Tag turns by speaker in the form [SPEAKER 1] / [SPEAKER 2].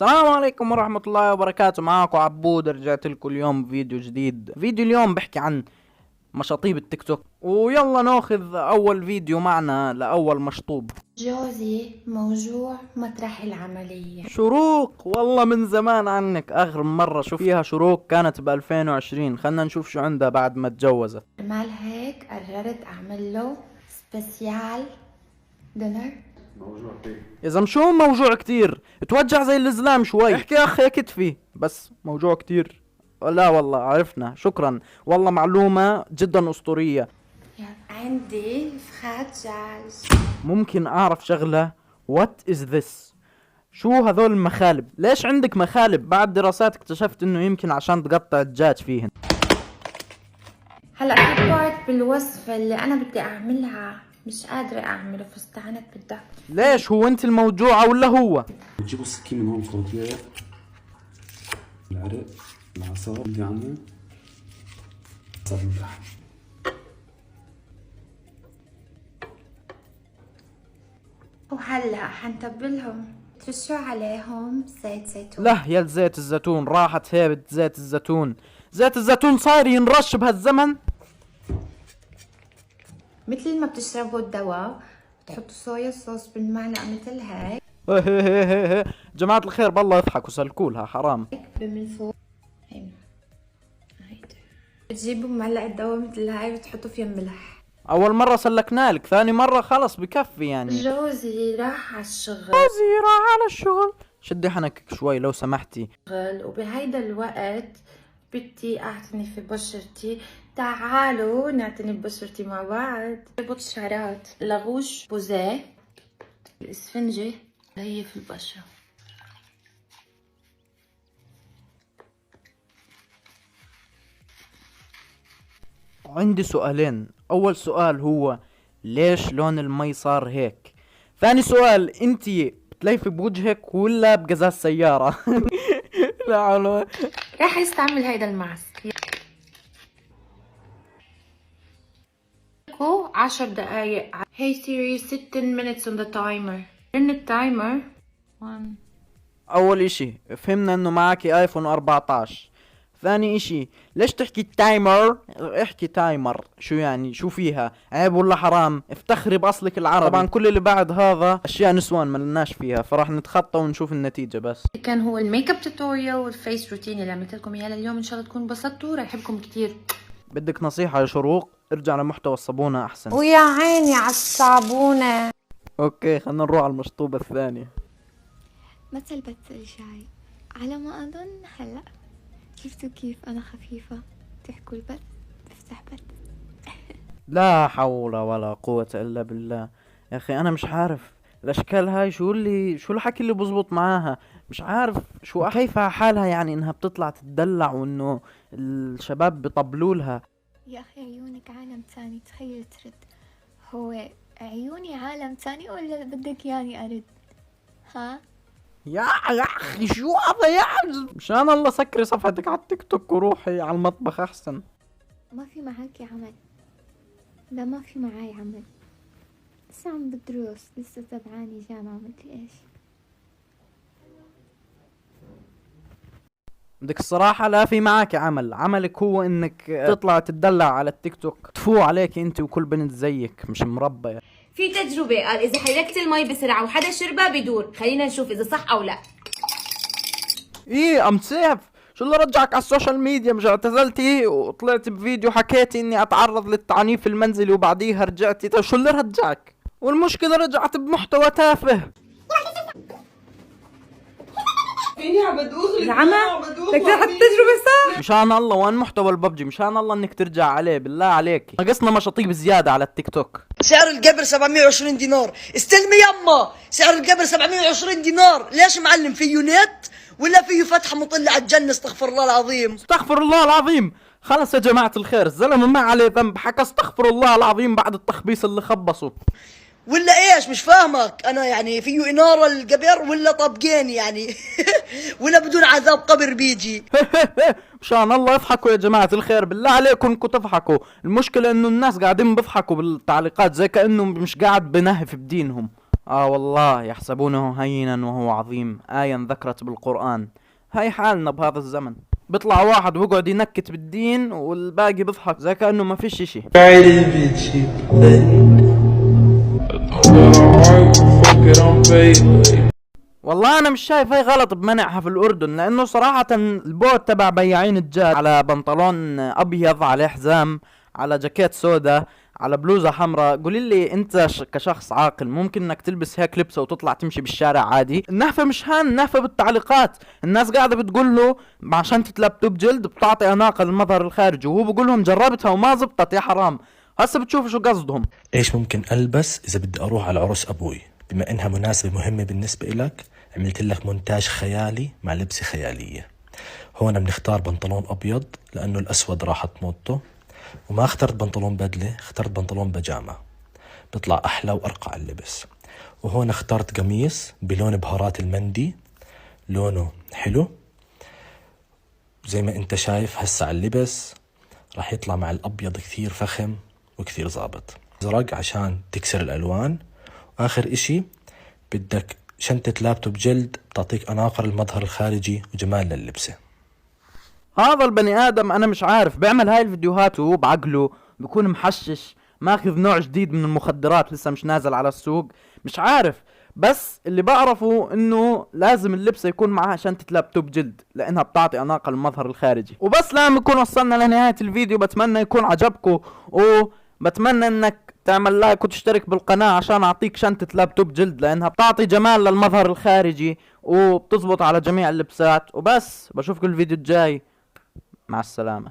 [SPEAKER 1] السلام عليكم ورحمة الله وبركاته. معاكم عبود، رجعت لكم اليوم بفيديو جديد. فيديو اليوم بحكي عن مشاطيب التيك توك، ويلا ناخذ اول فيديو معنا لاول مشطوب.
[SPEAKER 2] جوزي موجوع مطرح العملية.
[SPEAKER 1] شروق، والله من زمان عنك. اخر مرة شوف فيها شروق كانت ب 2020. خلنا نشوف شو عندها بعد ما تجوزت.
[SPEAKER 2] مال هيك قررت اعمل له سبيسيال دينر.
[SPEAKER 1] يا زلمة شو موجوع كتير؟ توجع زي الزلام شوي. احكي يا اخي يا كتفي، بس موجوع كتير. لا والله عرفنا، شكرا. والله معلومة جدا اسطورية.
[SPEAKER 2] عندي فخاد دجاج.
[SPEAKER 1] ممكن اعرف شغلة؟ وات از ذس؟ شو هذول المخالب؟ ليش عندك مخالب؟ بعد دراسات اكتشفت انه يمكن عشان تقطع الدجاج فيهن.
[SPEAKER 2] هلا في بارت بالوصفة اللي انا بدي اعملها مش قادرة اعمله فاستعنت بالدكتور.
[SPEAKER 1] ليش؟ هو انت الموجوعة ولا هو؟
[SPEAKER 3] بتجيبوا السكين من هون فوقيها العرق العصار اللي عنده عصار من تحت.
[SPEAKER 2] وهلا حنتبلهم، ترشوا عليهم زيت زيتون.
[SPEAKER 1] لا يا زيت الزيتون، راحت هيبة زيت الزيتون. زيت الزيتون صاير ينرش بهالزمن.
[SPEAKER 2] مثل ما بتشربوا الدواء بتحطوا صويا صوص بالمعلقة مثل هيك.
[SPEAKER 1] جماعة الخير بالله يضحكوا، سلكولها حرام.
[SPEAKER 2] من فوق هيك بتجيبوا معلقة دواء مثل هاي وتحطوا فيها ملح.
[SPEAKER 1] اول مرة سلكنالك، ثاني مرة خلص بكفي يعني.
[SPEAKER 2] جوزي راح على الشغل.
[SPEAKER 1] جوزي راح على الشغل. شدي حنكك شوي لو سمحتي.
[SPEAKER 2] وبهيدا الوقت بدي اعتني في بشرتي. تعالوا نعتني ببشرتي مع بعض. ربط شعرات، لغوش بوزيه، الاسفنجة هي في البشرة.
[SPEAKER 1] عندي سؤالين. اول سؤال هو ليش لون المي صار هيك؟ ثاني سؤال، انتي بتليفي بوجهك ولا بقزاز سيارة؟ لا على
[SPEAKER 2] راح استعمل هيدا الماسك. 10 دقايق. Hey Siri set 10 minutes on the timer. رن التايمر. 1.
[SPEAKER 1] اول اشي فهمنا انه معك ايفون 14. ثاني اشي ليش تحكي تايمر؟ احكي تايمر. شو يعني؟ شو فيها؟ عيب ولا حرام؟ افتخري باصلك العربي. طبعا كل اللي بعد هذا اشياء نسوان ما لناش فيها، فراح نتخطى ونشوف النتيجة بس.
[SPEAKER 2] كان هو الميك اب توتوريال والفيس روتين اللي عملت لكم اياه لليوم. ان شاء الله تكونوا انبسطتوا، راح احبكم كتير.
[SPEAKER 1] بدك نصيحة يا شروق؟ ارجع لمحتوى الصابونة احسن.
[SPEAKER 2] ويا عيني على الصابونة.
[SPEAKER 1] اوكي خلنا نروح على المشطوبة الثانية.
[SPEAKER 4] مثل بتل شاي على ما أظن. هلأ شفتوا كيف أنا خفيفة؟ تحكوا البث بفتح بث.
[SPEAKER 1] لا حول ولا قوة الا بالله. يا اخي انا مش عارف الاشكال هاي شو الحكي اللي بزبط معاها. مش عارف شو كيف حالها، يعني انها بتطلع تتدلع وانه الشباب بيطبلوا لها.
[SPEAKER 4] يا أخي عيونك عالم تاني، تخيل ترد. هو عيوني عالم تاني ولا بدك يعني أرد؟ ها؟
[SPEAKER 1] يا اخي شو هذا يا مشان الله سكري صفحتك على التيك توك وروحي على المطبخ احسن.
[SPEAKER 4] ما في معاكي عمل. لا ما في معاي عمل، لسه عم بدرس، لسه تبعاني جامعة مدري ايش.
[SPEAKER 1] بدك الصراحة لا في معك عمل. عملك هو انك تطلع تدلع على التيك توك، تفو عليك انت وكل بنت زيك مش مربية.
[SPEAKER 5] في تجربة قال إذا حركت المي بسرعة وحدا شربها بدور. خلينا نشوف إذا صح أو لا.
[SPEAKER 1] ايه ام سيف، شو اللي رجعك على السوشيال ميديا؟ مش اعتزلتي وطلعت بفيديو حكيتي اني اتعرض للتعنيف المنزلي وبعديها رجعتي؟ طيب شو اللي رجعك؟ والمشكلة رجعت بمحتوى تافه.
[SPEAKER 6] فيني عم بدوخ
[SPEAKER 5] العمى بدك تاخذ التجربة صح؟
[SPEAKER 1] مشان الله وين محتوى الببجي؟ مشان الله انك ترجع عليه بالله عليك. ناقصنا مشاطيب زيادة على التيك توك.
[SPEAKER 7] سعر القبر 720 دينار. استلمي يما، سعر القبر 720 دينار. ليش معلم؟ فيه نت ولا فيه فتحة مطلة على الجنة؟ استغفر الله العظيم.
[SPEAKER 1] استغفر الله العظيم. خلص يا جماعة الخير، الزلمة ما عليه ذنب، حكى استغفر الله العظيم بعد التخبيص اللي خبصه.
[SPEAKER 7] ولا ايش؟ مش فاهمك انا. يعني فيه انارة القبر ولا طبقين يعني؟ ولا بدون عذاب قبر بيجي؟
[SPEAKER 1] مشان الله اضحكوا يا جماعة الخير، بالله عليكم انكم تضحكوا. المشكلة انه الناس قاعدين بيضحكوا بالتعليقات زي كأنه مش قاعد بنهف بدينهم. والله يحسبونه هينا وهو عظيم، آية ذكرت بالقرآن. هاي حالنا بهذا الزمن، بيطلع واحد ويقعد ينكت بالدين والباقي بيضحك زي كأنه ما فيش اشي. والله انا مش شايف اي غلط بمنعها في الاردن، لانه صراحة البوت تبع بياعين الدجاج على بنطلون ابيض عليه حزام على جاكيت سودا على بلوزة حمراء، قولي لي انت كشخص عاقل ممكن انك تلبس هيك لبسه وتطلع تمشي بالشارع عادي؟ النهفة مش هان، النهفة بالتعليقات، الناس قاعدة بتقول له مع شنطة لابتوب جلد بتعطي اناقة للمظهر الخارجي، وهو بقول لهم جربتها وما زبطت يا حرام. هسه بتشوفوا شو قصدهم.
[SPEAKER 8] ايش ممكن البس اذا بدي اروح على عرس ابوي؟ بما انها مناسبة مهمة بالنسبة إلك عملت لك مونتاج خيالي مع لبسة خيالية. هون بنختار بنطلون ابيض لانه الاسود راحت موضته، وما اخترت بنطلون بدلة، اخترت بنطلون بجامة بيطلع احلى وارقى على اللبس. وهون اخترت قميص بلون بهارات المندي، لونه حلو زي ما انت شايف هسه على اللبس، راح يطلع مع الابيض كثير فخم وكثير ظابط. ازرق عشان تكسر الالوان، واخر اشي بدك شنطة لابتوب جلد بتعطيك اناقة المظهر الخارجي وجمال لللبسة.
[SPEAKER 1] هذا البني ادم انا مش عارف بيعمل هاي الفيديوهات وهو بعقله بيكون محشش، ماخذ نوع جديد من المخدرات لسه مش نازل على السوق، مش عارف. بس اللي بعرفه انه لازم اللبسة يكون معها شنطة لابتوب جلد لانها بتعطي اناقة المظهر الخارجي. وبس لما نكون وصلنا لنهاية الفيديو، بتمنى يكون عجبكم، وبتمنى انك تعمل لايك وتشترك بالقناة عشان اعطيك شنطة لابتوب جلد لانها بتعطي جمال للمظهر الخارجي وبتزبط على جميع اللبسات. وبس بشوفكم الفيديو الجاي، مع السلامة.